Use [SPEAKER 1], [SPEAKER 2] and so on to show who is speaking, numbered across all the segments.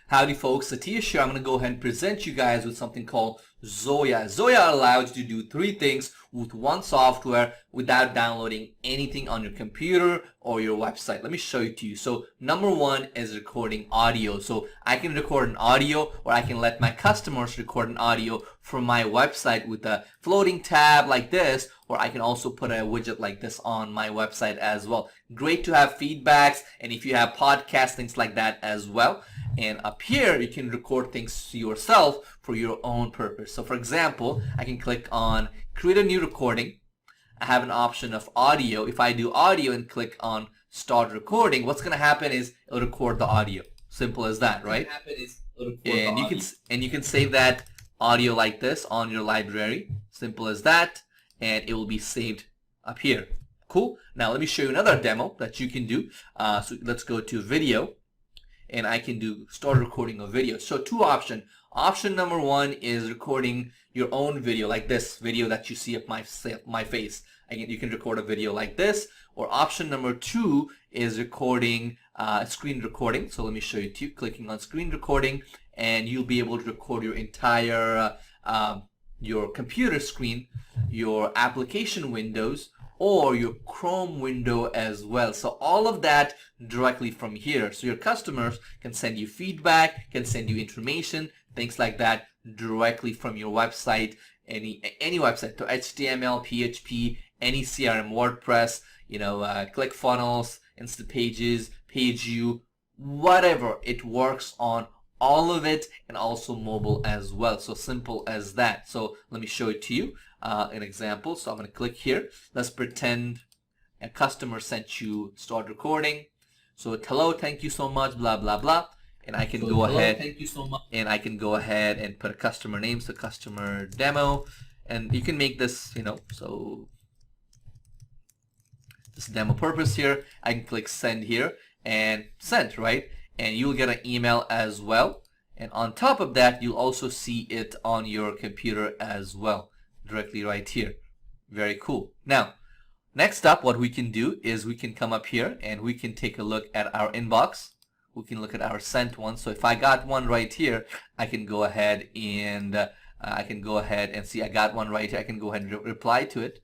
[SPEAKER 1] Howdy folks, Satish here. I'm going to go ahead and present you guys with something called Zoya. Zoya allows you to do three things with one software without downloading anything on your computer or your website. Let me show it to you. So number one is recording audio. So I can record an audio, or I can let my customers record an audio from my website with a floating tab like this, or I can also put a widget like this on my website as well. Great to have feedbacks, and if you have podcasts, things like that as well. And up here, you can record things yourself for your own purpose. So for example, I can click on create a new recording. I have an option of audio. If I do audio and click on start recording, what's going to happen is it'll record the audio. Simple as that, right? And you can save that audio like this on your library. Simple as that. And it will be saved up here. Cool. Now let me show you another demo that you can do. So let's go to video. And I can do start recording a video. So two options. Option number one is recording your own video, like this video that you see of my face. You can record a video like this. Or option number two is recording screen recording. So let me show you two. Clicking on screen recording, and you'll be able to record your entire your computer screen, your application windows, or your Chrome window as well. So all of that directly from here. So your customers can send you feedback, can send you information, things like that directly from your website, any website. So HTML, PHP, any CRM, WordPress, ClickFunnels, Instapages, PageView, whatever. It works on all of it, and also mobile as well. So simple as that. So let me show it to you. An example. So I'm going to click here. Let's pretend a customer sent you start recording. So hello, thank you so much, blah blah blah, and I can go ahead. Thank you so much. And I can go ahead and put a customer name, so customer demo, and you can make this, so this demo purpose here. I can click send here and send, right? And you'll get an email as well. And on top of that, you'll also see it on your computer as well, directly right here. Very cool. Now, next up, what we can do is we can come up here and we can take a look at our inbox. We can look at our sent one. So if I got one right here, I can go ahead and see I got one right here. I can go ahead and reply to it,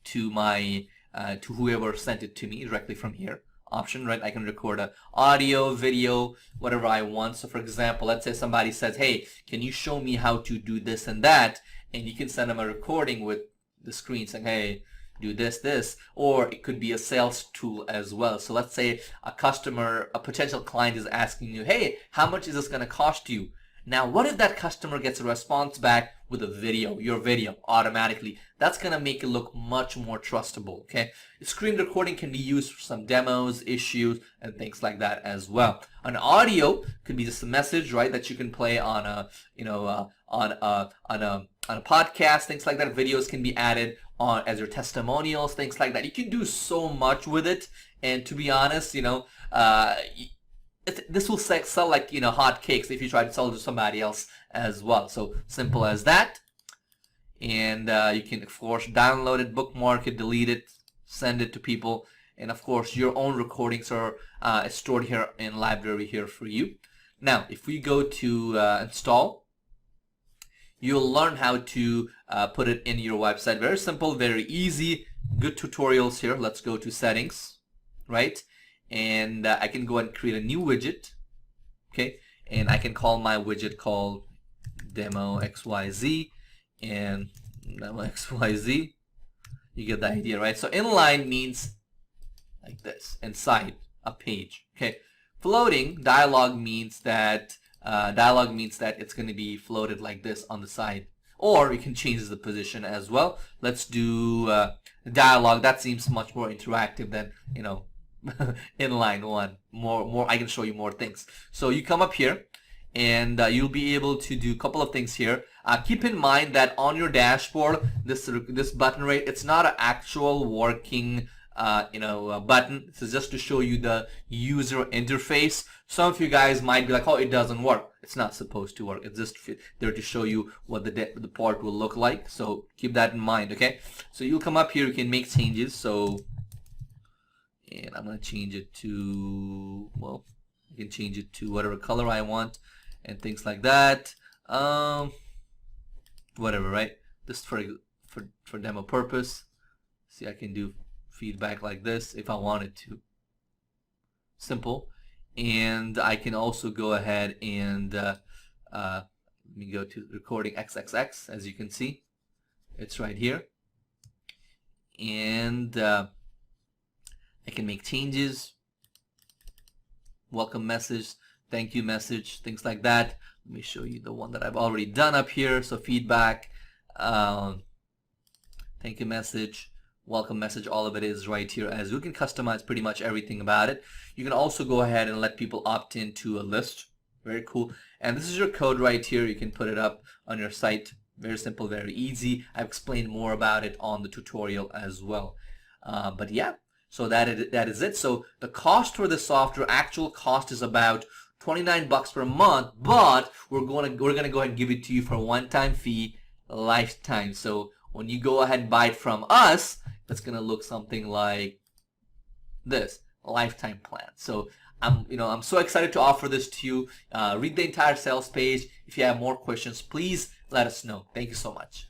[SPEAKER 1] to my to whoever sent it to me directly from here. Option, right? I can record a audio, video, whatever I want. So for example, let's say somebody says, hey, can you show me how to do this and that? And you can send them a recording with the screen saying, hey, do this, or it could be a sales tool as well. So let's say a potential client is asking you, hey, how much is this going to cost you? Now, what if that customer gets a response back with a video, your video, automatically? That's going to make it look much more trustable, okay? Screen recording can be used for some demos, issues, and things like that as well. An audio could be just a message, right, that you can play on a, on a podcast, things like that. Videos can be added on as your testimonials, things like that. You can do so much with it, and to be honest, this will sell like hot cakes if you try to sell to somebody else as well. So simple as that. And you can of course download it, bookmark it, delete it, send it to people, and of course your own recordings are stored here in library here for you. Now if we go to install, you'll learn how to put it in your website. Very simple, very easy, good tutorials here. Let's go to settings, right? And I can go and create a new widget, okay? And I can call my widget called demo XYZ, and demo XYZ. You get the idea, right? So inline means like this, inside a page, okay? Floating dialog means that it's going to be floated like this on the side, or you can change the position as well. Let's do dialog. That seems much more interactive than inline one. More I can show you more things. So you come up here and you'll be able to do a couple of things here. Keep in mind that on your dashboard, this button, right, it's not an actual working button. This is just to show you the user interface. Some of you guys might be like, oh, it doesn't work. It's not supposed to work. It's just there to show you what the part will look like. So keep that in mind, okay? So you'll come up here, you can make changes. So, and I'm going to change it to, well, I can change it to whatever color I want and things like that. Whatever, right? Just for demo purpose. See, I can do feedback like this if I wanted to. Simple. And I can also go ahead and let me go to recording XXX. As you can see, it's right here. And I can make changes, welcome message, thank you message, things like that. Let me show you the one that I've already done up here. So feedback, thank you message, welcome message, all of it is right here, as you can customize pretty much everything about it. You can also go ahead and let people opt into a list. Very cool. And this is your code right here. You can put it up on your site. Very simple, very easy. I've explained more about it on the tutorial as well. But yeah, so that is it. So the cost for the software, actual cost is about $29 per month, but we're gonna go ahead and give it to you for a one-time fee, lifetime. So when you go ahead and buy it from us, it's gonna look something like this, a lifetime plan. So I'm so excited to offer this to you. Read the entire sales page. If you have more questions, please let us know. Thank you so much.